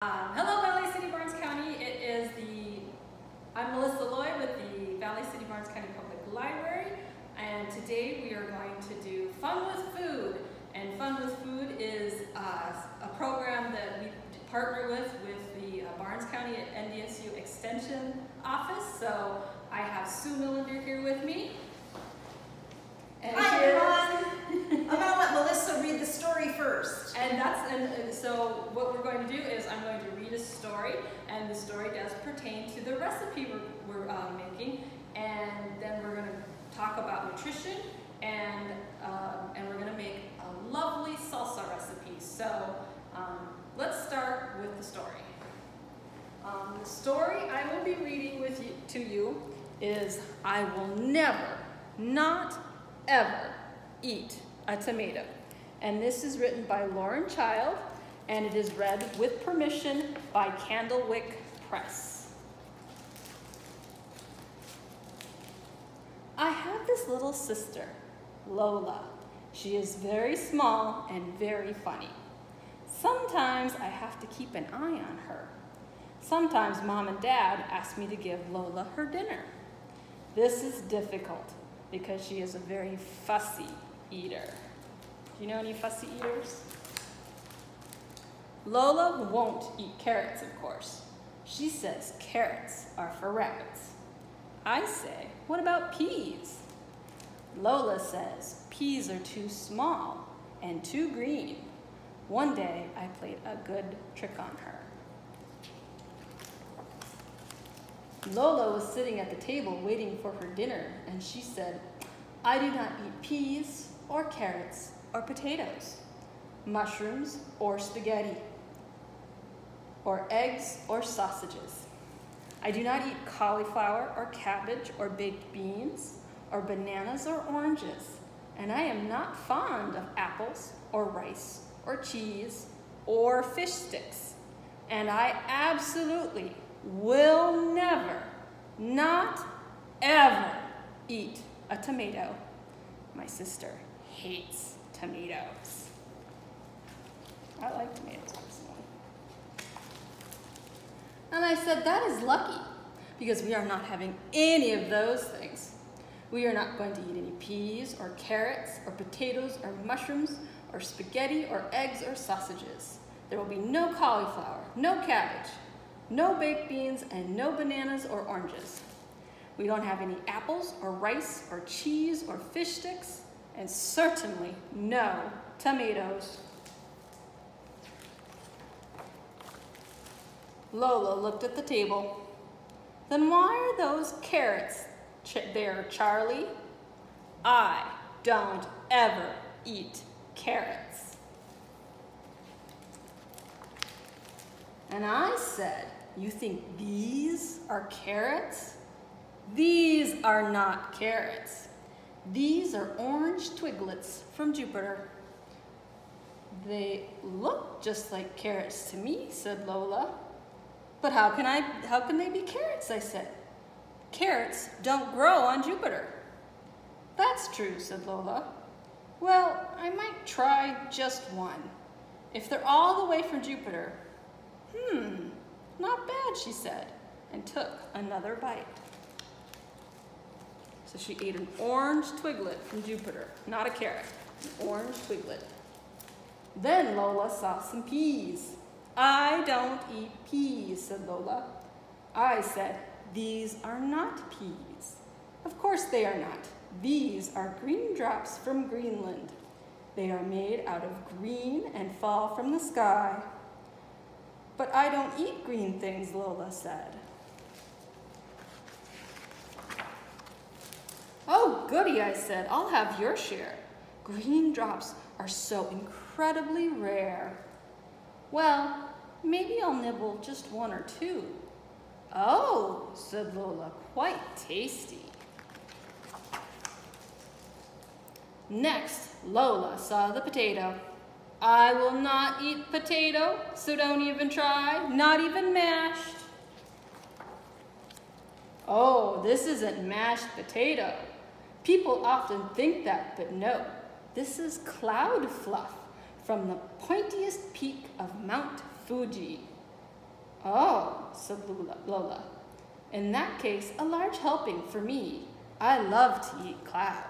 Hello, Valley City, Barnes County. I'm Melissa Lloyd with the Valley City, Barnes County Public Library, and today we are going to do Fun with Food. And Fun with Food is a program that we partner with the Barnes County NDSU Extension Office. So I have Sue Millender here with me. And hi everyone! I'm going to let Melissa read the story first. And so what we're going to do is I'm going to read a story, and the story does pertain to the recipe we're making, and then we're going to talk about nutrition, and we're going to make a lovely salsa recipe. So let's start with the story. The story I will be reading to you is I will never, not ever eat a tomato. And this is written by Lauren Child, and it is read with permission by Candlewick Press. I have this little sister, Lola. She is very small and very funny. Sometimes I have to keep an eye on her. Sometimes Mom and Dad ask me to give Lola her dinner. This is difficult because she is a very fussy eater. Do you know any fussy eaters? Lola won't eat carrots, of course. She says carrots are for rabbits. I say, what about peas? Lola says peas are too small and too green. One day I played a good trick on her. Lola was sitting at the table waiting for her dinner, and she said, I do not eat peas or carrots or potatoes, mushrooms or spaghetti, or eggs or sausages. I do not eat cauliflower or cabbage or baked beans or bananas or oranges, and I am not fond of apples or rice or cheese or fish sticks, and I absolutely will never, not ever eat a tomato. My sister hates tomatoes. I like tomatoes personally. And I said, that is lucky, because we are not having any of those things. We are not going to eat any peas or carrots or potatoes or mushrooms or spaghetti or eggs or sausages. There will be no cauliflower, no cabbage, no baked beans, and no bananas or oranges. We don't have any apples or rice or cheese or fish sticks, and certainly no tomatoes. Lola looked at the table. Then why are those carrots there, Charlie? I don't ever eat carrots. And I said, you think these are carrots? These are not carrots. These are orange twiglets from Jupiter. They look just like carrots to me, said Lola. But how can they be carrots, I said. Carrots don't grow on Jupiter. That's true, said Lola. Well, I might try just one. If they're all the way from Jupiter, not bad, she said, and took another bite. So she ate an orange twiglet from Jupiter, not a carrot, an orange twiglet. Then Lola saw some peas. I don't eat peas, said Lola. I said, these are not peas. Of course they are not. These are green drops from Greenland. They are made out of green and fall from the sky. But I don't eat green things, Lola said. Oh, goody, I said. I'll have your share. Green drops are so incredibly rare. Well, maybe I'll nibble just one or two. Oh, said Lola, quite tasty. Next, Lola saw the potato. I will not eat potato, so don't even try, not even mashed. Oh, this isn't mashed potato. People often think that, but no, this is cloud fluff from the pointiest peak of Mount Fuji. Oh, said Lola. In that case, a large helping for me. I love to eat cloud.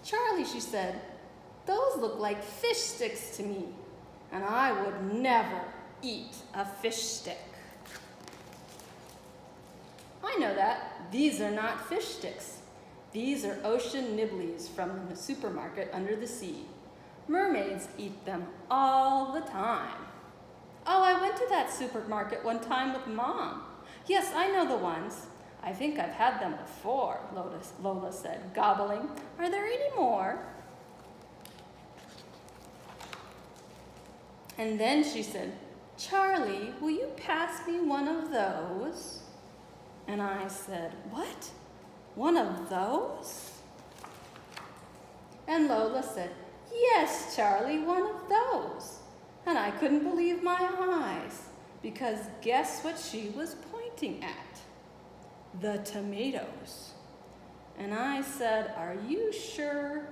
Charlie, she said, those look like fish sticks to me, and I would never eat a fish stick. I know that. These are not fish sticks. These are ocean nibblies from the supermarket under the sea. Mermaids eat them all the time. Oh, I went to that supermarket one time with Mom. Yes, I know the ones. I think I've had them before, Lola said, gobbling. Are there any more? And then she said, Charlie, will you pass me one of those? And I said, what? One of those? And Lola said, yes, Charlie, one of those. And I couldn't believe my eyes, because guess what she was pointing at? The tomatoes. And I said, are you sure?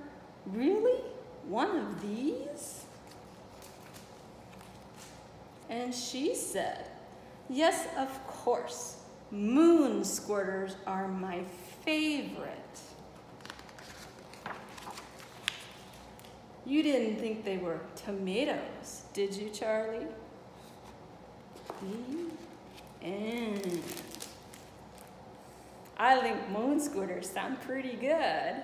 Really? One of these? And she said, yes, of course. Moon squirters are my favorite. You didn't think they were tomatoes, did you, Charlie? And I think moon squirters sound pretty good.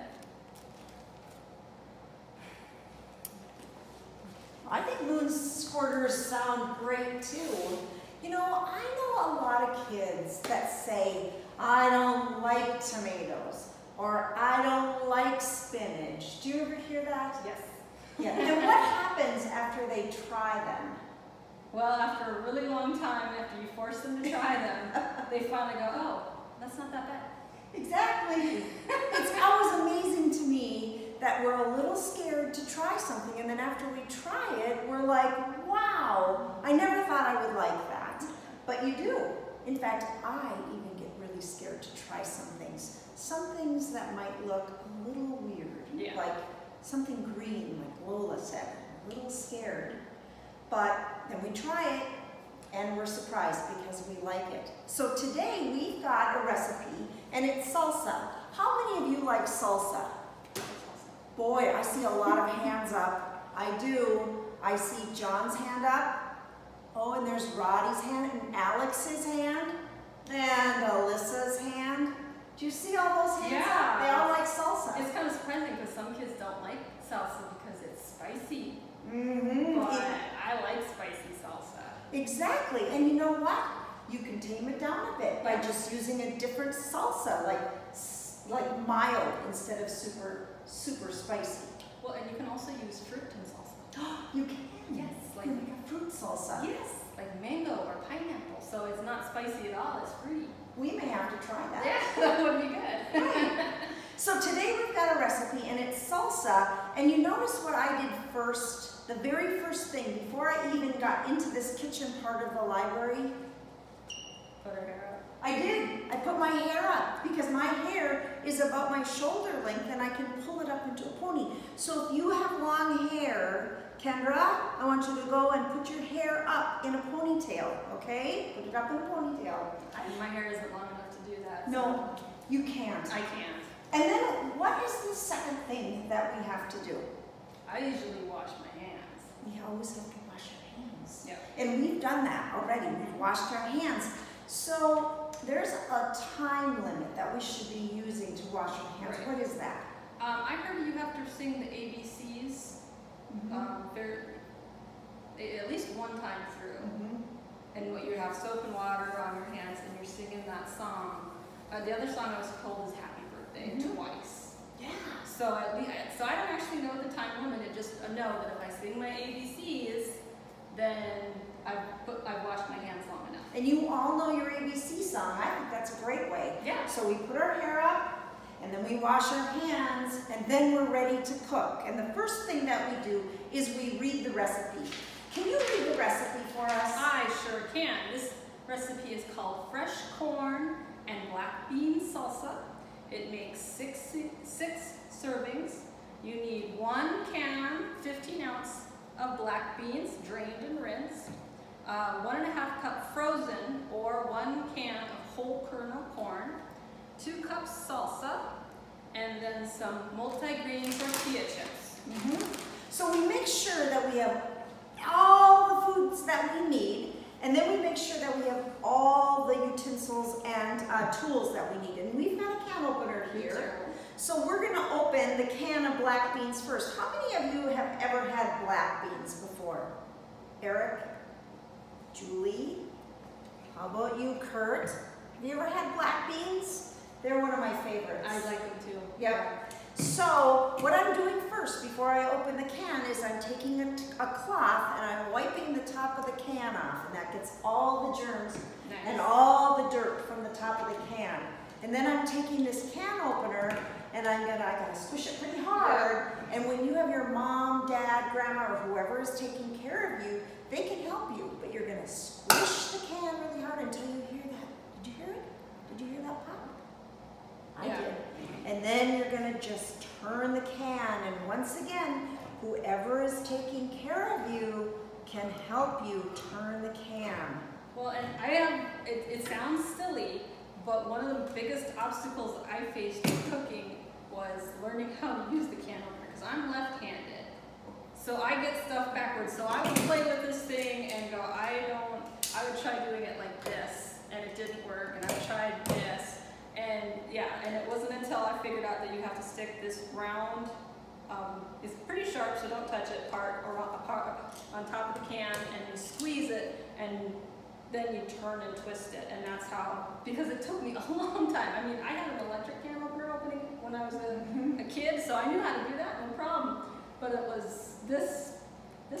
I think moon squirters sound great too. You know, I know a lot of kids that say, I don't like tomatoes, or I don't like spinach. Do you ever hear that? Yes. Yeah. And what happens after they try them? Well, after a really long time, after you force them to try them, they finally go, oh, that's not that bad. Exactly. It's always amazing to me that we're a little scared to try something, and then after we try it, we're like, wow, I never thought I would like that. But you do. In fact, I even get really scared to try some things. Some things that might look a little weird, like something green, like Lola said, a little scared. But then we try it, and we're surprised because we like it. So today we've got a recipe, and it's salsa. How many of you like salsa? Boy, I see a lot of hands up. I do. I see John's hand up. Oh, and there's Roddy's hand, and Alex's hand, and Alyssa's hand. Do you see all those hands? Yeah. They all like salsa. It's kind of surprising because some kids don't like salsa because it's spicy. Mm-hmm. But I like spicy salsa. Exactly. And you know what? You can tame it down a bit by just using a different salsa, like mild instead of super spicy. Well, and you can also use fruit in salsa. You can? Yes. Like a fruit salsa. Yes, like mango or pineapple. So it's not spicy at all, it's fruity. We may have to try that. Yeah, that would be good. So today we've got a recipe, and it's salsa. And you notice what I did first, the very first thing, before I even got into this kitchen part of the library? Put her hair up. I did. I put my hair up because my hair is about my shoulder length, and I can pull it up into a pony. So if you have long hair, Kendra, I want you to go and put your hair up in a ponytail, okay? Put it up in a ponytail. My hair isn't long enough to do that. No, you can't. I can't. And then what is the second thing that we have to do? I usually wash my hands. We always have to wash our hands. Yeah. And we've done that already. We've washed our hands. So there's a time limit that we should be using to wash our hands. Right. What is that? I heard you have to sing the ABCs at least one time through. And what you have soap and water on your hands, and you're singing that song. The other song I was told is Happy Birthday twice. Yeah. So I don't actually know the time limit. I just know that if I sing my ABCs, then I've washed my hands long enough. And you all know your ABC song. I think that's a great way. Yeah. So we put our hair up, and then we wash our hands, and then we're ready to cook. And the first thing that we do is we read the recipe. Can you read the recipe for us? I sure can. This recipe is called Fresh Corn and Black Bean Salsa. It makes six servings. You need 1 can, 15-ounce of black beans, drained and rinsed, 1.5 cup frozen or 1 can of whole kernel corn, 2 cups salsa, and then some multi-grain tortilla chips. So we make sure that we have all the foods that we need, and then we make sure that we have all the utensils and tools that we need. And we've got a can opener here. So we're going to open the can of black beans first. How many of you have ever had black beans before? Eric? Julie? How about you, Kurt? Have you ever had black beans? They're one of my favorites. I like them too. Yep. So what I'm doing first before I open the can is I'm taking a cloth and I'm wiping the top of the can off, and that gets all the germs and all the dirt from the top of the can. And then I'm taking this can opener and I gotta squish it pretty hard. And when you have your mom, dad, grandma, or whoever is taking care of you, they can help you. But you're gonna squish the can really hard until you hear that. Did you hear it? Did you hear that pop? I did. And then you're gonna just turn the can, and once again, whoever is taking care of you can help you turn the can. Well, and it sounds silly, but one of the biggest obstacles I faced with cooking was learning how to use the can opener, because I'm left-handed. So I get stuff backwards. So I would play with this thing and go, I would try doing it like this, and it didn't work, and I tried this. And yeah, and it wasn't until I figured out that you have to stick this round, it's pretty sharp, so don't touch it, part on top of the can, and you squeeze it, and then you turn and twist it, and that's how, because it took me a long time. I mean, I had an electric can opener opening when I was a kid, so I knew how to do that, no problem. But it was, this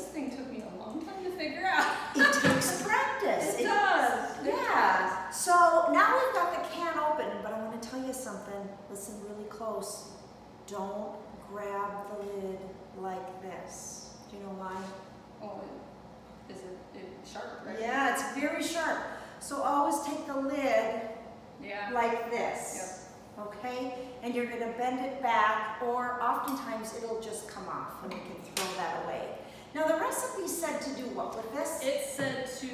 thing took me a long time to figure out. It takes practice. It does. Yeah. So now we've got the can open, but I want to tell you something. Listen really close. Don't grab the lid like this. Do you know why? Oh, is it sharp, right? Yeah, it's very sharp. So always take the lid like this. Yep. Okay? And you're going to bend it back, or oftentimes it'll just come off and you can throw that away. Now the recipe said to do what with this? It said to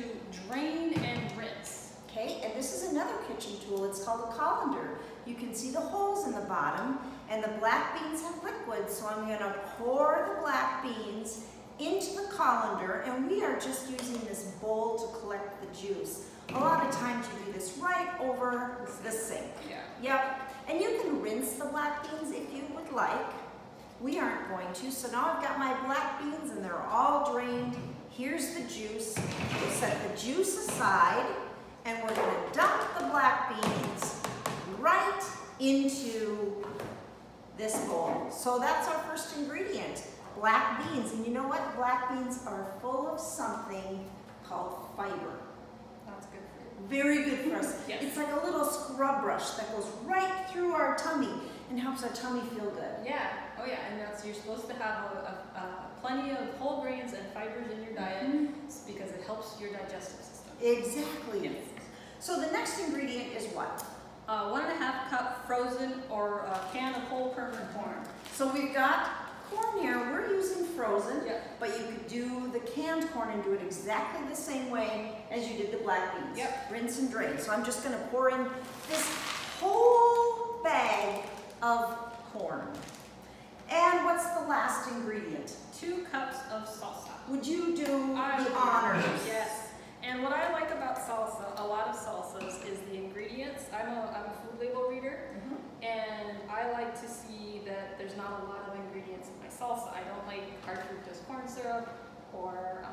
drain and rinse. Okay, and this is another kitchen tool. It's called a colander. You can see the holes in the bottom, and the black beans have liquid, so I'm going to pour the black beans into the colander, and we are just using this bowl to collect the juice. A lot of times you do this right over the sink. Yeah. Yep, and you can rinse the black beans if you would like. We aren't going to, so now I've got my black beans and they're all drained. Here's the juice. We'll set the juice aside, and we're going to dump the black beans right into this bowl. So that's our first ingredient, black beans. And you know what? Black beans are full of something called fiber. That's good for you. Very good for us. Yes. It's like a little scrub brush that goes right through our tummy and helps our tummy feel good. Yeah. Oh yeah, and you're supposed to have plenty of whole grains and fibers in your diet because it helps your digestive system. Exactly. Yes. So the next ingredient is what? 1.5 cup frozen or a can of whole kernel corn. So we've got corn here. We're using frozen, Yep. but you could do the canned corn and do it exactly the same way as you did the black beans. Yep. Rinse and drain. So I'm just going to pour in this whole bag of corn. And what's the last ingredient? 2 cups of salsa. Would you do the honors? Yes. And what I like about salsa, a lot of salsas, is the ingredients. I'm a food label reader, and I like to see that there's not a lot of ingredients in my salsa. I don't like hard fructose corn syrup or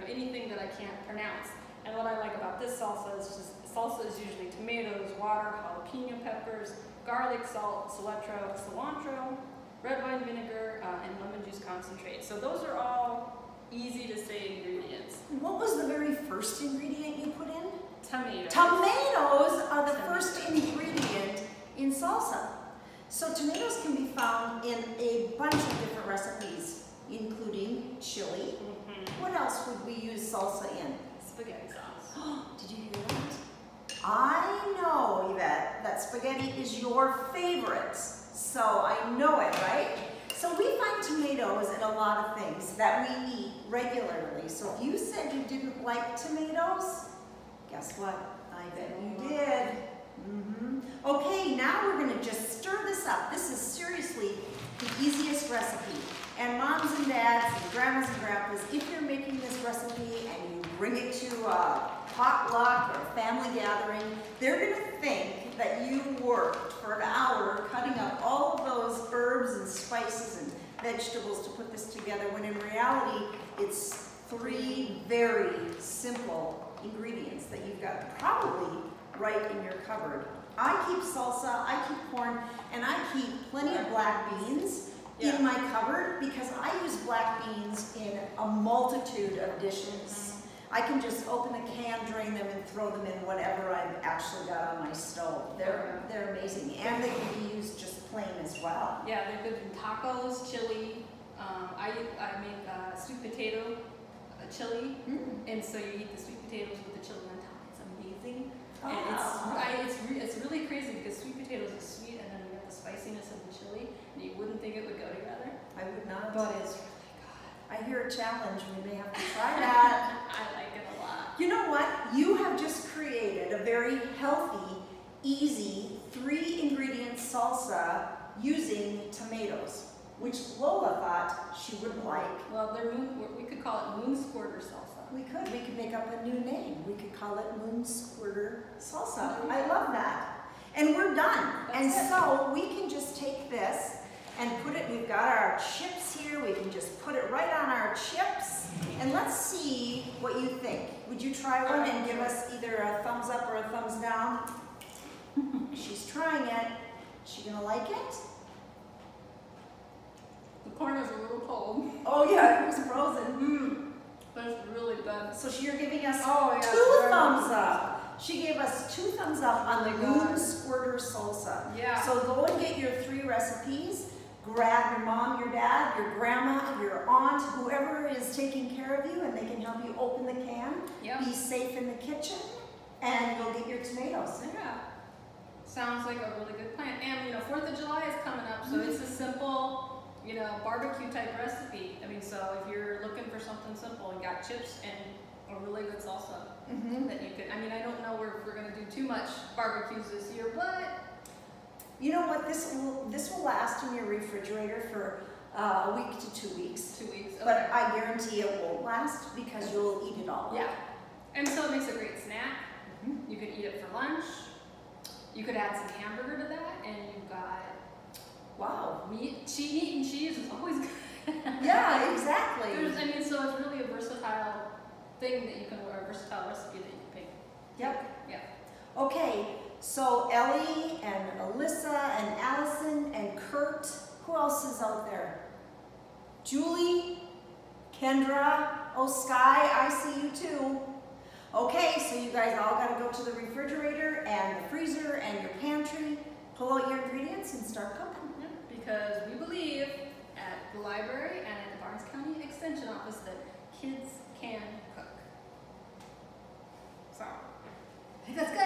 anything that I can't pronounce. And what I like about this salsa is salsa is usually tomatoes, water, jalapeno peppers, garlic, salt, cilantro, red wine vinegar, and lemon juice concentrate. So those are all easy to say ingredients. What was the very first ingredient you put in? Tomatoes. Tomatoes are the first ingredient in salsa. So tomatoes can be found in a bunch of different recipes, including chili. What else would we use salsa in? Spaghetti sauce. Did you hear that? I know, Yvette, that spaghetti is your favorite. So I know it, right? So we find tomatoes in a lot of things that we eat regularly. So if you said you didn't like tomatoes, guess what? I bet you did. Okay, now we're going to just stir this up. This is seriously the easiest recipe. And moms and dads and grandmas and grandpas, if you're making this recipe and you bring it to a potluck or a family gathering, they're going to think that you worked for an hour cutting up all of those herbs and spices and vegetables to put this together, when in reality, it's 3 very simple ingredients that you've got probably right in your cupboard. I keep salsa, I keep corn, and I keep plenty of black beans in my cupboard because I use black beans in a multitude of dishes. I can just open the can, drain them, and throw them in whatever I've actually got on my stove. They're amazing, and they can be used just plain as well. Yeah, they're good in tacos, chili. I make sweet potato chili, and so you eat the sweet potatoes with the chili on top. It's amazing, and it's really crazy because sweet potatoes are sweet, and then you got the spiciness of the chili, and you wouldn't think it would go together. I would not. But it's really good. I hear a challenge. We may have to try that. I like it a lot. You know what? You have just created a very healthy, easy 3-ingredient salsa using tomatoes, which Lola thought she wouldn't like. Well, we could call it moon squirter salsa. We could make up a new name. We could call it moon squirter salsa. I love that. And we're done. So we can just take this and put it, we've got our chips here, we can just put it right on our chips, and let's see what you think. Would you try one and give us either a thumbs up or a thumbs down? She's trying it. Is she gonna like it? The corn is a little cold. Oh yeah, it was frozen. But it's really good. So you're giving us 2 2 thumbs up. She gave us 2 thumbs up on the moon squirter salsa. Yeah. So go and get your 3 recipes. Grab your mom, your dad, your grandma, your aunt, whoever is taking care of you, and they can help you open the can. Be safe in the kitchen, and go get your tomatoes. Yeah. Sounds like a really good plan. And 4th of July is coming up, so it's a simple, barbecue type recipe. I mean, so if you're looking for something simple, you got chips and a really good salsa that you could. I mean, I don't know if we're gonna do too much barbecues this year, but you know what? This will last in your refrigerator for a week to 2 weeks. 2 weeks. Okay. But I guarantee it won't last because you'll eat it all. Yeah. And so it makes a great snack. You could eat it for lunch. You could add some hamburger to that, and you've got meat and cheese is always good. Yeah, exactly. So it's really a versatile thing that you can, or a versatile recipe that you can pick. Yep. Yeah. Okay. So Ellie and Alyssa and Allison and Kurt, who else is out there? Julie, Kendra, oh Sky, I see you too. Okay, so you guys all got to go to the refrigerator and the freezer and your pantry, pull out your ingredients and start cooking. Because we believe at the library and at the Barnes County Extension Office that kids can cook. So, I think that's good.